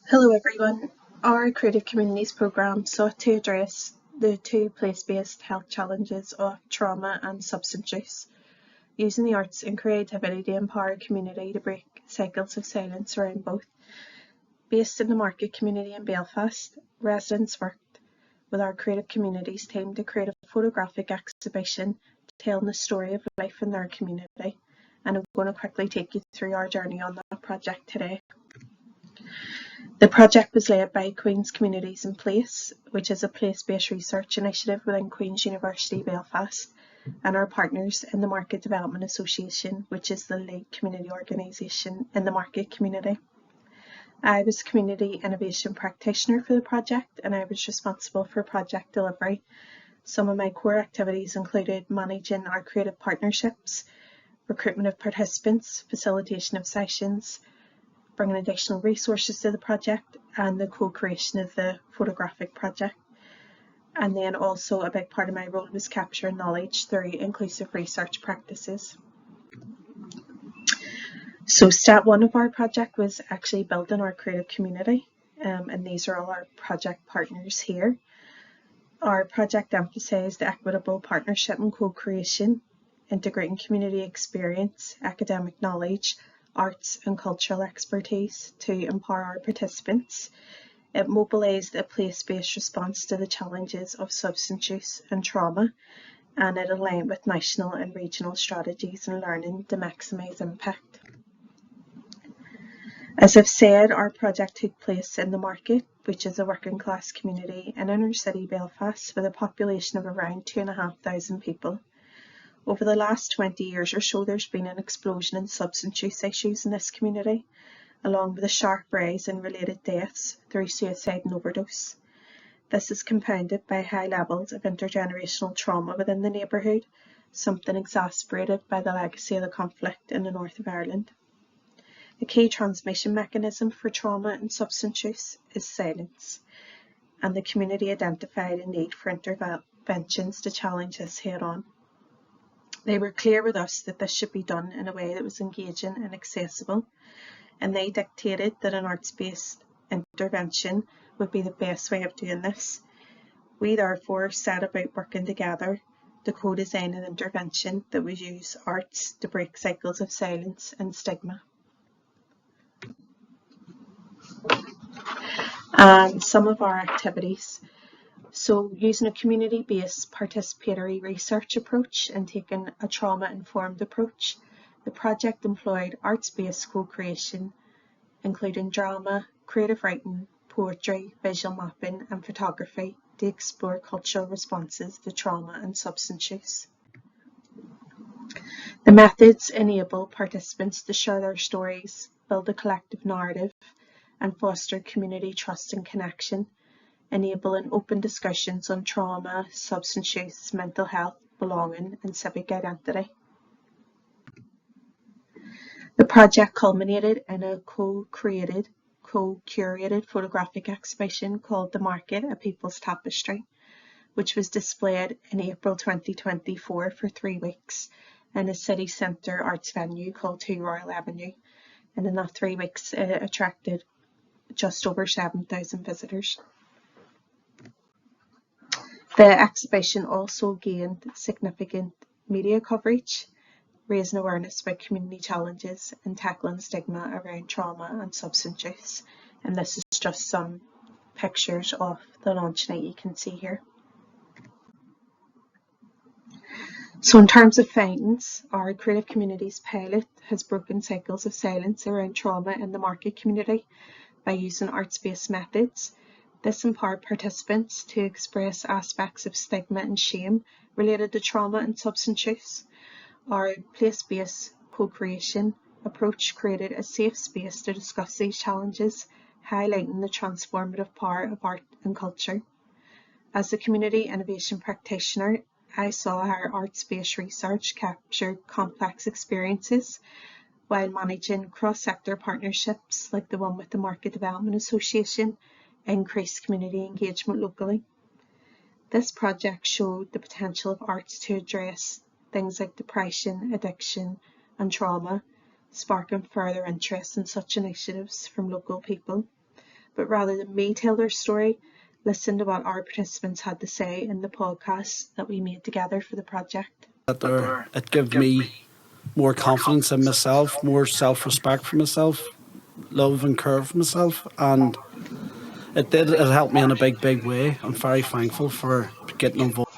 Hello everyone. Our Creative Communities programme sought to address the two place-based health challenges of trauma and substance use, using the arts and creativity to empower a community to break cycles of silence around both. Based in the market community in Belfast, residents worked with our Creative Communities team to create a photographic exhibition telling the story of life in their community, and I'm going to quickly take you through our journey on that project today. The project was led by Queen's Communities in Place, which is a place-based research initiative within Queen's University, Belfast, and our partners in the Market Development Association, which is the lead community organisation in the market community. I was Community Innovation Practitioner for the project, and I was responsible for project delivery. Some of my core activities included managing our creative partnerships, recruitment of participants, facilitation of sessions, bringing additional resources to the project, and the co-creation of the photographic project. And then also a big part of my role was capturing knowledge through inclusive research practices. So step one of our project was actually building our creative community, and these are all our project partners here. Our project emphasised equitable partnership and co-creation, integrating community experience, academic knowledge, arts and cultural expertise to empower our participants. It mobilised a place-based response to the challenges of substance use and trauma, and it aligned with national and regional strategies and learning to maximise impact. As I've said, our project took place in the market, which is a working class community in inner city Belfast with a population of around 2,500 people. Over the last 20 years or so, there's been an explosion in substance use issues in this community, along with a sharp rise in related deaths through suicide and overdose. This is compounded by high levels of intergenerational trauma within the neighbourhood, something exacerbated by the legacy of the conflict in the north of Ireland. A key transmission mechanism for trauma and substance use is silence, and the community identified a need for interventions to challenge this head-on. They were clear with us that this should be done in a way that was engaging and accessible, and they dictated that an arts-based intervention would be the best way of doing this. We therefore set about working together to co-design an intervention that would use arts to break cycles of silence and stigma. And some of our activities. So using a community-based participatory research approach and taking a trauma-informed approach, the project employed arts-based co-creation, including drama, creative writing, poetry, visual mapping and photography to explore cultural responses to trauma and substance use. The methods enable participants to share their stories, build a collective narrative, and foster community trust and connection, enabling open discussions on trauma, substance use, mental health, belonging and civic identity. The project culminated in a co-curated photographic exhibition called The Market, A People's Tapestry, which was displayed in April 2024 for 3 weeks in a city centre arts venue called 2 Royal Avenue, and in that 3 weeks it attracted just over 7,000 visitors. The exhibition also gained significant media coverage, raising awareness about community challenges and tackling stigma around trauma and substance use. And this is just some pictures of the launch night you can see here. So in terms of findings, our Creative Communities pilot has broken cycles of silence around trauma in the market community by using arts-based methods. This empowered participants to express aspects of stigma and shame related to trauma and substance use. Our place-based co-creation approach created a safe space to discuss these challenges, highlighting the transformative power of art and culture. As a community innovation practitioner, I saw how arts-based research captured complex experiences while managing cross-sector partnerships like the one with the Market Development Association, increased community engagement locally. This project showed the potential of arts to address things like depression, addiction and trauma, sparking further interest in such initiatives from local people. but rather than me tell their story, listen to what our participants had to say in the podcast that we made together for the project. It gave me more confidence in myself, more self-respect for myself, love and care for myself, and it helped me in a big way. I'm very thankful for getting involved.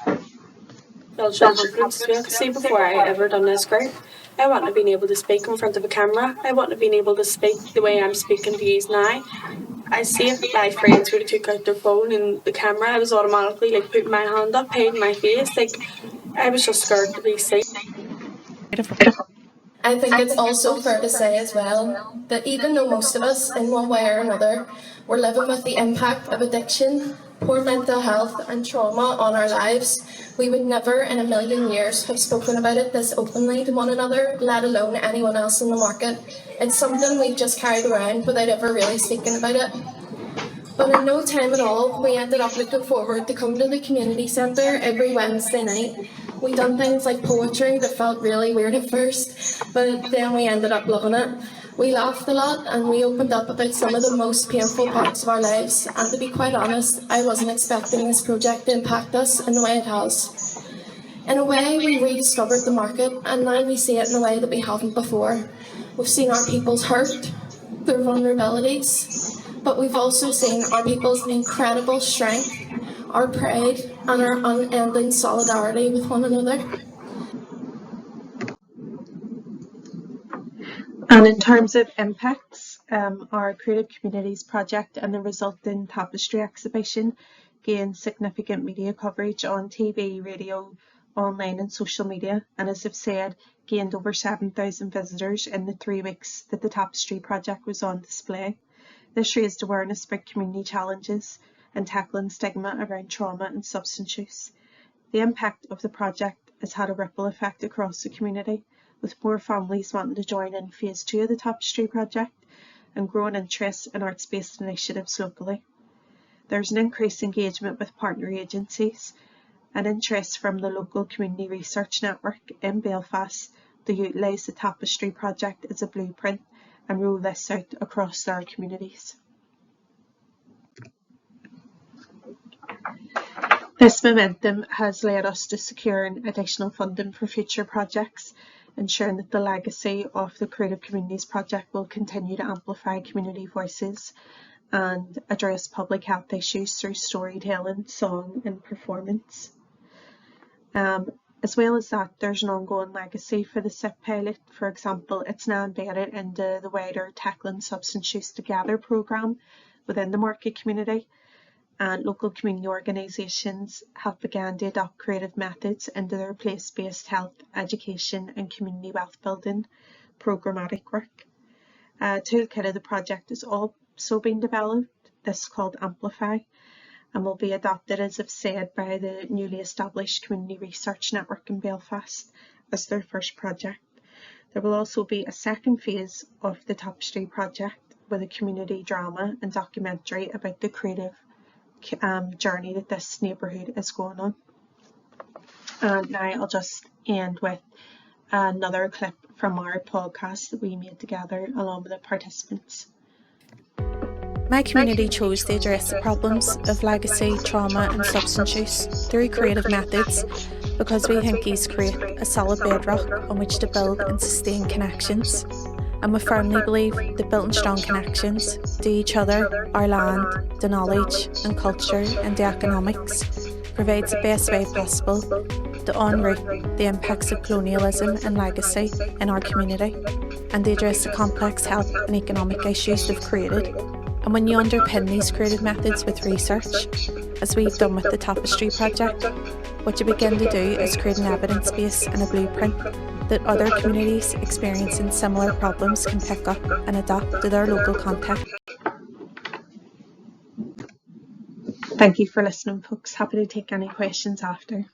Builds your confidence as well. Because see, before I ever done this group, I wouldn't have been able to speak in front of a camera. I wouldn't have been able to speak the way I'm speaking to you now. I see if my friends would have took out their phone and the camera, I was automatically like putting my hand up, hiding my face. Like I was just scared to be seen. I think it's also fair to say as well that even though most of us, in one way or another, were living with the impact of addiction, poor mental health and trauma on our lives, we would never in a million years have spoken about it this openly to one another, let alone anyone else in the market. It's something we've just carried around without ever really speaking about it. But in no time at all, we ended up looking forward to come to the community centre every Wednesday night. We done things like poetry that felt really weird at first, but then we ended up loving it. We laughed a lot and we opened up about some of the most painful parts of our lives, and to be quite honest, I wasn't expecting this project to impact us in the way it has. In a way, we rediscovered the market, and now we see it in a way that we haven't before. We've seen our people's hurt, their vulnerabilities, but we've also seen our people's incredible strength, our pride, and our unending solidarity with one another. And in terms of impacts, our Creative Communities project and the resulting tapestry exhibition gained significant media coverage on TV, radio, online and social media, and as I've said, gained over 7,000 visitors in the 3 weeks that the tapestry project was on display. This raised awareness about community challenges and tackling stigma around trauma and substance use. The impact of the project has had a ripple effect across the community, with more families wanting to join in phase 2 of the tapestry project and growing interest in arts-based initiatives locally. There's an increased engagement with partner agencies and interest from the local Community Research Network in Belfast to utilise the tapestry project as a blueprint and roll this out across their communities. This momentum has led us to securing additional funding for future projects, ensuring that the legacy of the Creative Communities project will continue to amplify community voices and address public health issues through storytelling, song and performance. As well as that, there's an ongoing legacy for the CIP pilot. For example, it's now embedded into the wider Tackling Substance Use Together programme within the market community, and local community organisations have begun to adopt creative methods into their place-based health, education and community wealth building programmatic work. A toolkit of the project is also being developed. This is called Amplify, and will be adopted, as I've said, by the newly established Community Research Network in Belfast as their first project. There will also be a second phase of the Tapestry project with a community drama and documentary about the creative journey that this neighbourhood is going on. And now I'll just end with another clip from our podcast that we made together along with the participants. My community chose to address the problems of legacy, trauma and substance use through creative methods because we think these create a solid bedrock on which to build and sustain connections. And we firmly believe that building strong connections to each other, our land, the knowledge and culture and the economics provides the best way possible to unroot the impacts of colonialism and legacy in our community and to address the complex health and economic issues they've created. And when you underpin these creative methods with research, as we've done with the Tapestry project, what you begin to do is create an evidence base and a blueprint that other communities experiencing similar problems can pick up and adapt to their local context. Thank you for listening, folks. Happy to take any questions after.